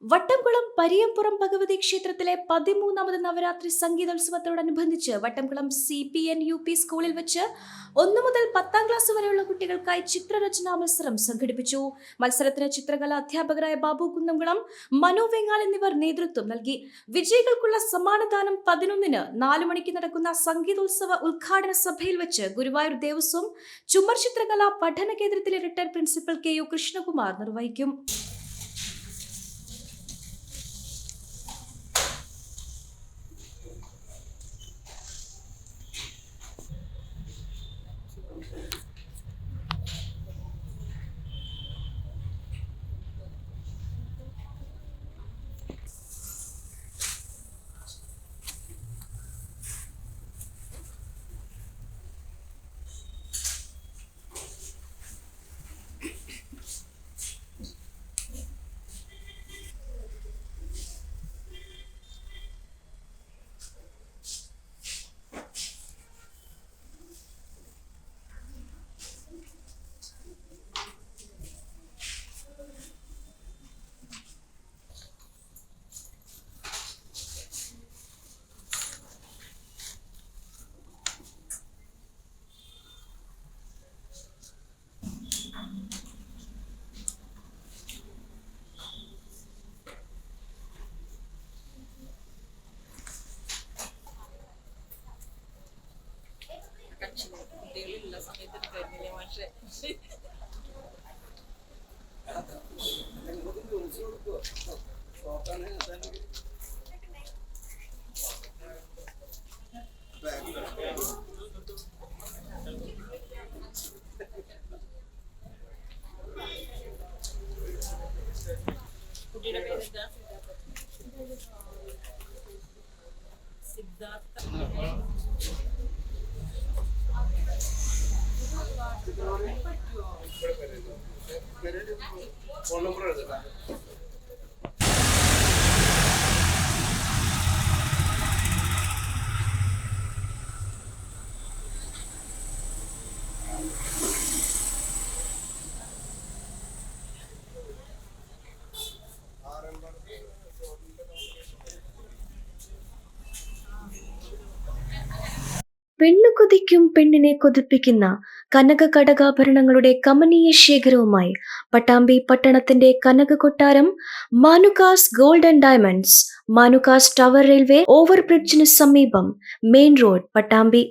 വട്ടംകുളം പരിയംപുറം ഭഗവതി ക്ഷേത്രത്തിലെ 13ാമത് Navaratri സംഗീതോത്സവത്തോടനുബന്ധിച്ച് Vattamkulam CPN UP സ്കൂളിൽ വെച്ച് 1 മുതൽ 10ാം ക്ലാസ് വരെയുള്ള കുട്ടികൾക്കായി ചിത്രരചനാ മത്സരം സംഘടിപ്പിച്ചു. മത്സരത്തിന് ചിത്രകലാ അധ്യാപകരായ ബാബു കുന്നംകുളം, മനു വെങ്ങാൽ എന്നിവർ നേതൃത്വം നൽകി. വിജയികൾക്കുള്ള സമ്മാനദാനം 11-ന് 4 മണിക്ക് നടക്കുന്ന സംഗീതോത്സവ ഉദ്ഘാടന സഭയിൽ വെച്ച് ഗുരുവായൂർ ദേവസ്വം ചുമർ ചിത്രകലാ പഠന കേന്ദ്രത്തിലെ റിട്ടയർഡ് പ്രിൻസിപ്പൽ KU കൃഷ്ണകുമാർ നിർവഹിക്കും. കുട്ടികളുള്ള സമയത്ത് കഴിഞ്ഞില്ലേ മാഷെ കുട്ടിയുടെ പേരെന്താ? സിദ്ധാർത്ഥ. ഫോൺ നമ്പർ എഴുതട്ടാ. പെണ്ണു കൊതിക്കും പെണ്ണിനെ കൊതിപ്പിക്കുന്ന കനക കടകാഭരണങ്ങളുടെ കമനീയ ശേഖരവുമായി പട്ടാമ്പി പട്ടണത്തിന്റെ കനക കൊട്ടാരം Manukas gold and diamonds, Manukas tower railway ഓവർബ്രിഡ്ജിന് സമീപം, മെയിൻ റോഡ്, പട്ടാമ്പി.